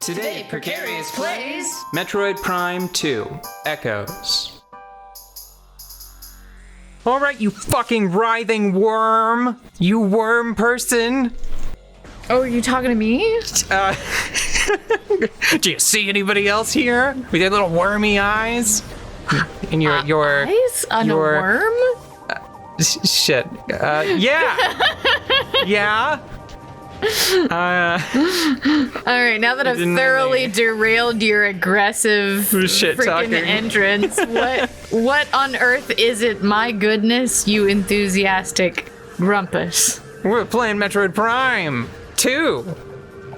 Today, Precarious plays Metroid Prime 2 Echoes. Alright, you fucking writhing worm! You worm person! Oh, are you talking to me? Do you see anybody else here? With your little wormy eyes? And your eyes on your, a worm? Shit. Yeah! Yeah! Alright, now that I've thoroughly derailed your aggressive freaking entrance, what on earth is it? My goodness, you enthusiastic Rumpus. We're playing Metroid Prime 2!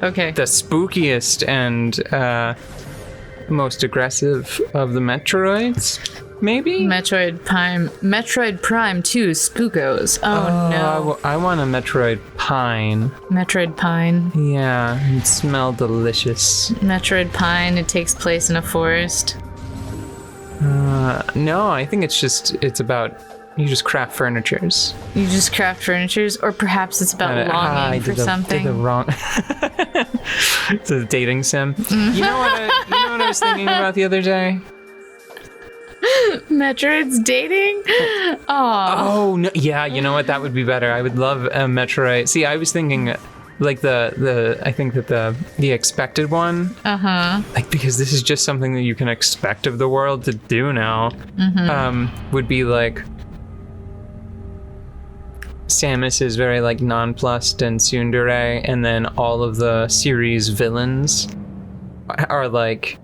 Okay. The spookiest and most aggressive of the Metroids, maybe? Metroid Prime 2 Spookos. Oh no. I want a Metroid Pine. Metroid Pine. Yeah, it smells delicious. Metroid Pine, it takes place in a forest. No, I think it's about you just craft furnitures. You just craft furnitures, or perhaps it's about longing for something. Did the wrong. It's a dating sim. Mm-hmm. You know what I was thinking about the other day? Metroid's dating? Oh no! Yeah, you know what? That would be better. I would love a Metroid. See, I was thinking, like I think that the expected one. Like, because this is just something that you can expect of the world to do now. Mm-hmm. Would be like. Samus is very like nonplussed and tsundere, and then all of the series villains are like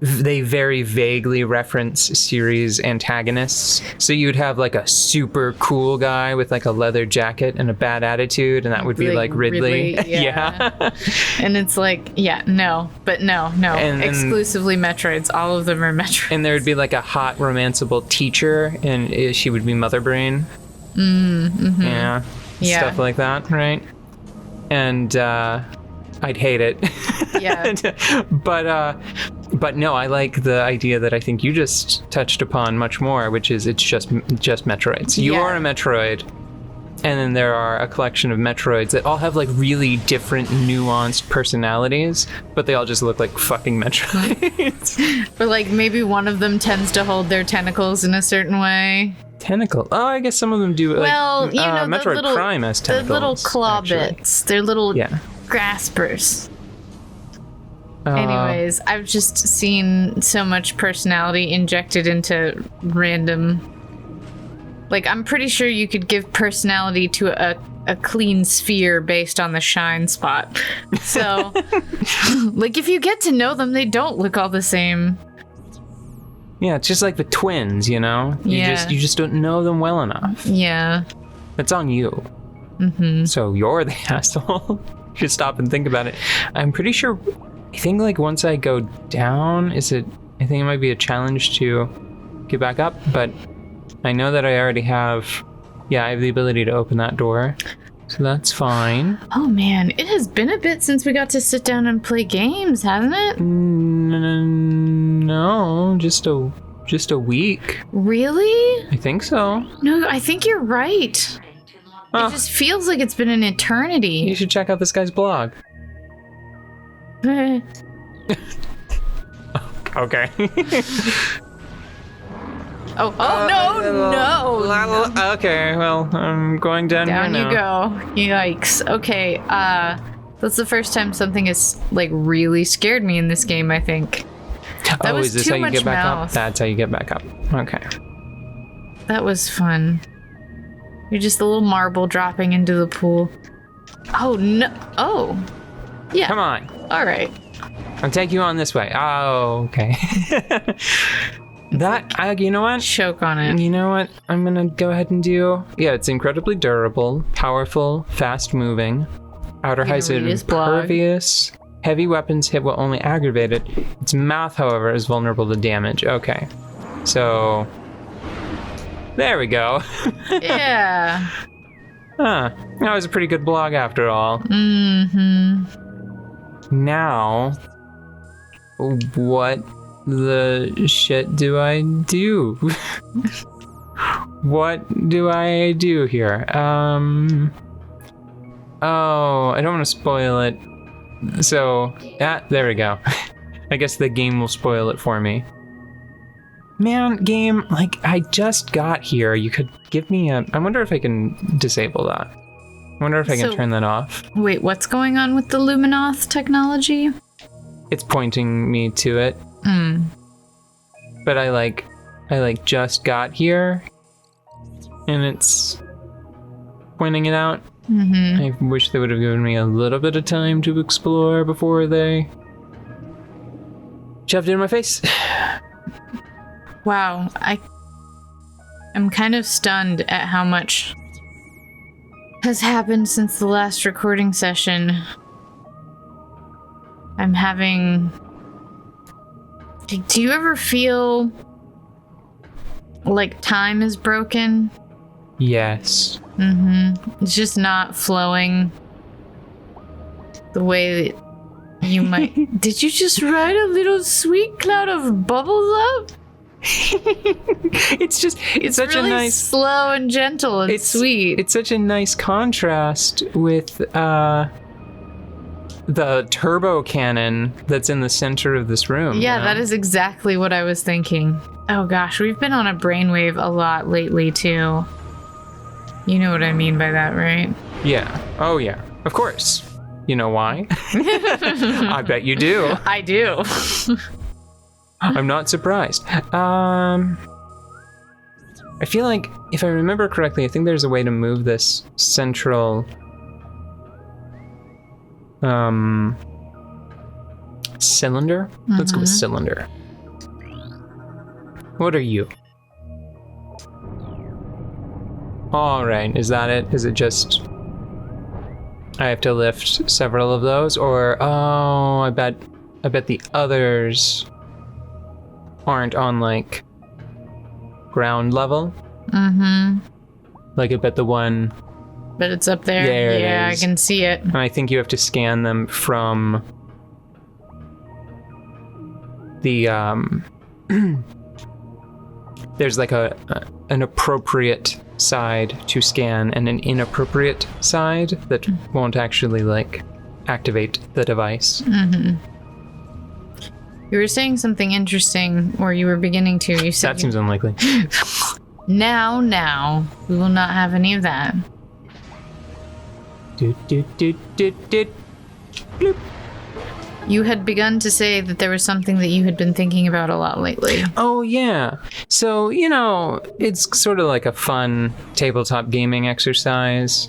they very vaguely reference series antagonists. So you'd have like a super cool guy with like a leather jacket and a bad attitude, and that would be like Ridley. Yeah. And it's like, no. And exclusively Metroids. All of them are Metroids. And there would be like a hot romanceable teacher, and she would be Mother Brain. Mm-hmm. Yeah, stuff like that, right? And I'd hate it. Yeah. But no, I like the idea that I think you just touched upon much more, which is it's just Metroids. You are a Metroid, and then there are a collection of Metroids that all have like really different, nuanced personalities, but they all just look like fucking Metroids. Or like maybe one of them tends to hold their tentacles in a certain way. Tentacle? Oh, I guess some of them do. Well, like, you know, Metroid Prime has tentacles. The little claw bits. They're little graspers. Anyways, I've just seen so much personality injected into random... Like, I'm pretty sure you could give personality to a clean sphere based on the shine spot. So, like, if you get to know them, they don't look all the same. Yeah, it's just like the twins, you know? You just don't know them well enough. Yeah. It's on you. Mm-hmm. So you're the asshole. You should stop and think about it. I'm pretty sure... I think like once I go down, I think it might be a challenge to get back up, but I know that I already have, I have the ability to open that door, so that's fine. Oh man, it has been a bit since we got to sit down and play games, hasn't it? No, just a week. Really? I think so. No, I think you're right. It just feels like it's been an eternity. You should check out this guy's blog. Okay. No. Okay, well, I'm going down here now. Down you go. Yikes. Okay, that's the first time something has, like, really scared me in this game, I think. That was is this too how you much get back mouth. up? That's how you get back up. Okay. That was fun. You're just a little marble dropping into the pool. Oh, no. Oh. Yeah. Come on. All right. I'll take you on this way. Oh, okay. You know what? Choke on it. You know what I'm gonna go ahead and do? Yeah, it's incredibly durable, powerful, fast-moving. Outer heights are impervious. Heavy weapons hit will only aggravate it. Its mouth, however, is vulnerable to damage. Okay. So... There we go. Yeah. Huh. That was a pretty good blog after all. Mm-hmm. Now, what the shit do I do? What do I do here? Oh, I don't want to spoil it. So, there we go. I guess the game will spoil it for me. Man, game, like, I just got here. You could give me I wonder if I can disable that. I wonder if I can turn that off. Wait, what's going on with the Luminoth technology? It's pointing me to it. But I just got here, and it's pointing it out. I wish they would have given me a little bit of time to explore before they shoved it in my face. Wow, I'm kind of stunned at how much has happened since the last recording session. I'm having... Do you ever feel like time is broken? Yes. It's just not flowing the way that you might... Did you just ride a little sweet cloud of bubbles up? It's such really a nice, slow and gentle and sweet. It's such a nice contrast with the turbo cannon that's in the center of this room. Yeah, that is exactly what I was thinking. Oh gosh, we've been on a brainwave a lot lately too. You know what I mean by that, right? Yeah. Oh yeah. Of course. You know why? I bet you do. I do. I'm not surprised. I feel like, if I remember correctly, I think there's a way to move this central cylinder. Let's go with cylinder. What are you? All right, is that it? Is it just I have to lift several of those, or I bet the others aren't on like ground level. Like I bet the one. But it's up there. Yeah, I can see it. And I think you have to scan them from the there's like an appropriate side to scan and an inappropriate side that won't actually like activate the device. You were saying something interesting, or you were beginning to. You said that seems unlikely. Now, we will not have any of that. Bloop. You had begun to say that there was something that you had been thinking about a lot lately. Oh, yeah. So, it's sort of like a fun tabletop gaming exercise,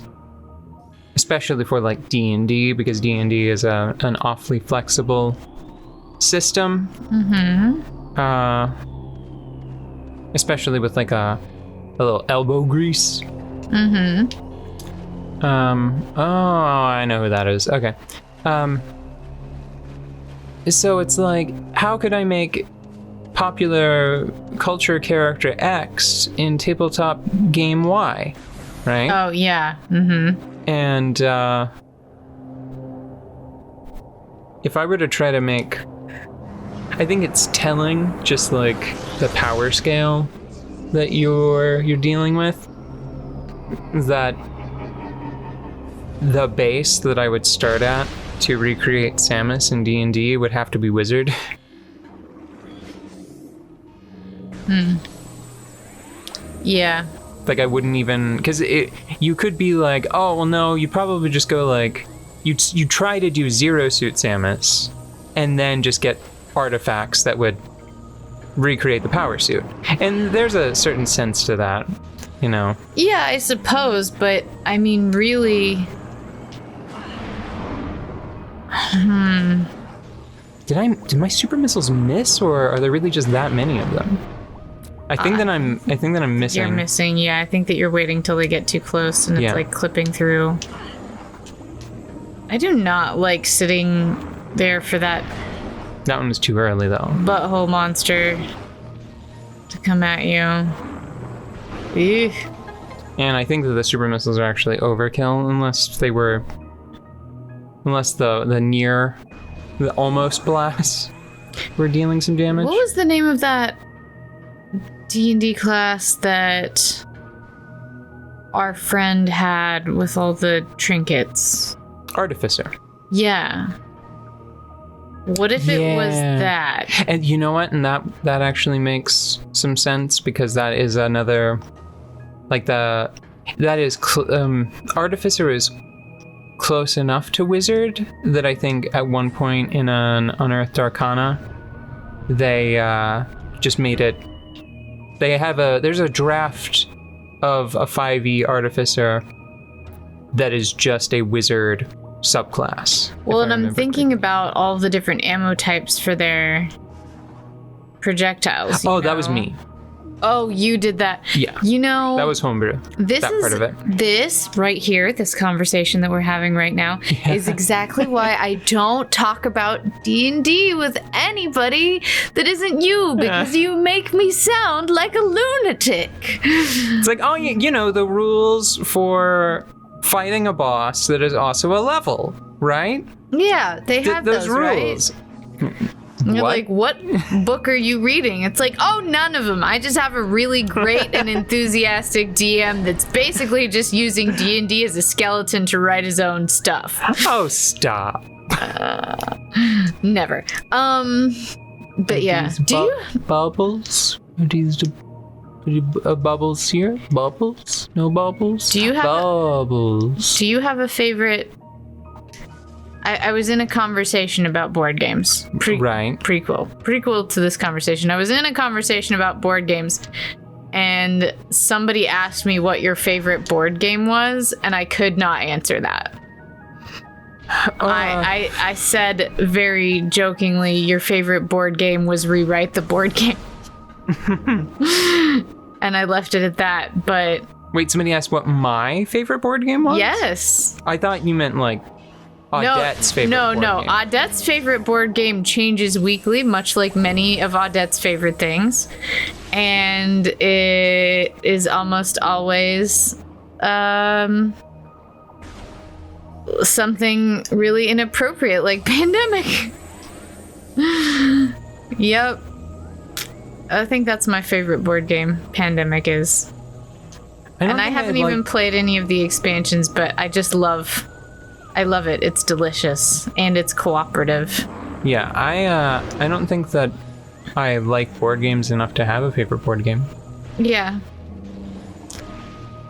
especially for like D&D, because D&D is an awfully flexible system. Especially with like a little elbow grease. Oh, I know who that is. Okay. So it's like, how could I make popular culture character X in tabletop game Y, right? Oh, yeah. And if I were to try to make, I think it's telling just like the power scale that you're dealing with, that the base that I would start at to recreate Samus in D&D would have to be Wizard. Yeah. Like I wouldn't even, because you could be like, oh well, no, you probably just go like, you try to do Zero Suit Samus, and then just get artifacts that would recreate the power suit. And there's a certain sense to that, Yeah, I suppose, but I mean, really. Did my super missiles miss, or are there really just that many of them? I think that I'm missing. You're missing, yeah. I think that you're waiting till they get too close and it's like clipping through. I do not like sitting there for that. That one was too early though. Butthole monster to come at you. Eek. And I think that the super missiles are actually overkill unless the almost blasts were dealing some damage. What was the name of that D&D class that our friend had with all the trinkets? Artificer. Yeah. What if it was that? And you know what? And that actually makes some sense, because that is another, like Artificer is close enough to Wizard that I think at one point in an Unearthed Arcana, they just made it. There's a draft of a 5e Artificer that is just a Wizard subclass. Well, and I'm thinking about all the different ammo types for their projectiles. That was me. Oh, you did that. Yeah. That was homebrew. Part of it. This right here, this conversation that we're having right now, is exactly why I don't talk about D&D with anybody that isn't you, because you make me sound like a lunatic. It's like, the rules for fighting a boss that is also a level, right? Yeah, they have those rules. Right? You're like, what book are you reading? It's like, none of them. I just have a really great and enthusiastic DM that's basically just using D&D as a skeleton to write his own stuff. Oh, stop. Never. But yeah. Do you... Bubbles? Are these bubbles here? Bubbles? No bubbles? Do you have bubbles? Do you have a favorite... I was in a conversation about board games. Right. Prequel to this conversation. I was in a conversation about board games, and somebody asked me what your favorite board game was, and I could not answer that. I said very jokingly, your favorite board game was Rewrite the Board Game. And I left it at that, but... Wait, somebody asked what my favorite board game was? Yes. I thought you meant, like... Oddette's favorite board game. Oddette's favorite board game changes weekly, much like many of Oddette's favorite things. And it is almost always something really inappropriate, like Pandemic. Yep. I think that's my favorite board game, Pandemic is. And I haven't even played any of the expansions, but I just love it. It's delicious, and it's cooperative. Yeah, I don't think that I like board games enough to have a favorite board game. Yeah.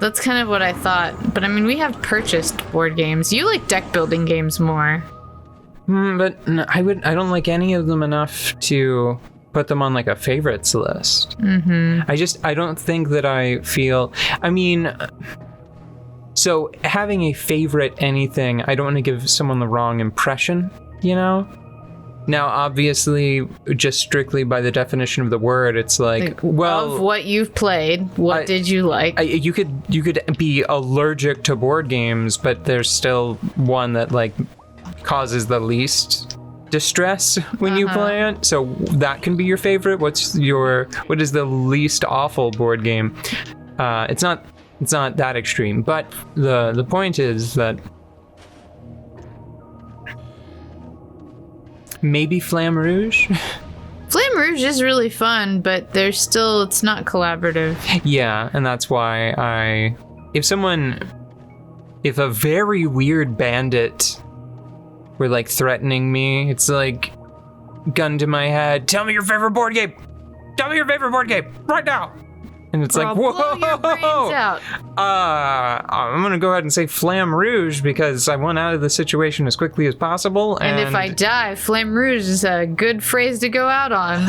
That's kind of what I thought. But I mean, we have purchased board games. You like deck building games more. But no, I don't like any of them enough to put them on like a favorites list. Mm-hmm. I don't think that I feel... I mean... So having a favorite anything, I don't want to give someone the wrong impression, Now, obviously, just strictly by the definition of the word, it's like well, of what you've played, what did you like? You could be allergic to board games, but there's still one that like causes the least distress when you play it. So that can be your favorite. What is the least awful board game? It's not that extreme, but the point is that maybe Flamme Rouge? Flamme Rouge is really fun, but it's not collaborative. Yeah, and that's why if a very weird bandit were like threatening me, it's like gun to my head, tell me your favorite board game! Tell me your favorite board game! Right now! And it's like, whoa! Blow your brains out. I'm gonna go ahead and say Flamme Rouge because I want out of the situation as quickly as possible. And if I die, Flamme Rouge is a good phrase to go out on.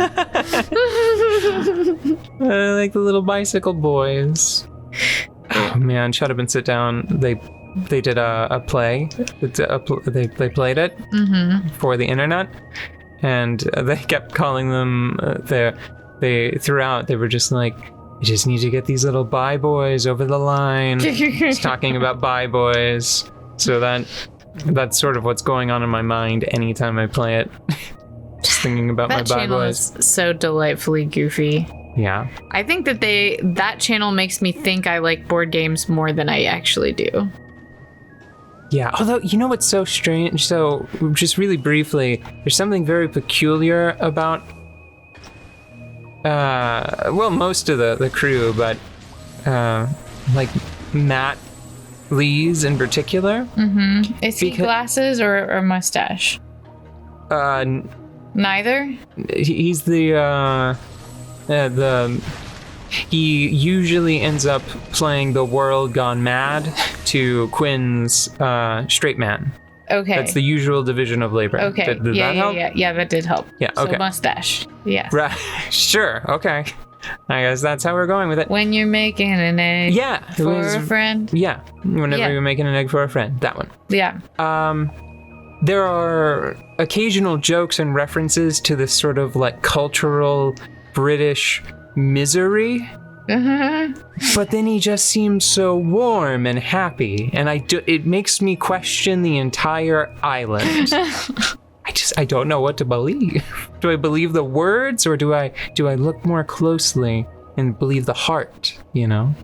Like the little bicycle boys. Oh man, Shut Up and Sit Down. They did a play. They played it for the internet, and they kept calling them. Throughout they were just like, I just need to get these little bi boys over the line. Just talking about bi boys. So that's sort of what's going on in my mind anytime I play it. Just thinking about my bi boys. That channel is so delightfully goofy. Yeah. I think that channel makes me think I like board games more than I actually do. Yeah, although, you know what's so strange? So, just really briefly, there's something very peculiar about most of the crew, but like Matt Lees in particular. Is he glasses or mustache? Neither? He's he usually ends up playing the world gone mad to Quinn's straight man. Okay. That's the usual division of labor. Okay. Did that help? Yeah, that did help. Yeah, okay. So mustache. Yeah. Right. Sure, okay. I guess that's how we're going with it. When you're making an egg for a friend. Yeah, whenever you're making an egg for a friend. That one. Yeah. There are occasional jokes and references to this sort of like cultural British misery. But then he just seems so warm and happy, and it makes me question the entire island. I don't know what to believe. Do I believe the words, or do I look more closely and believe the heart, you know?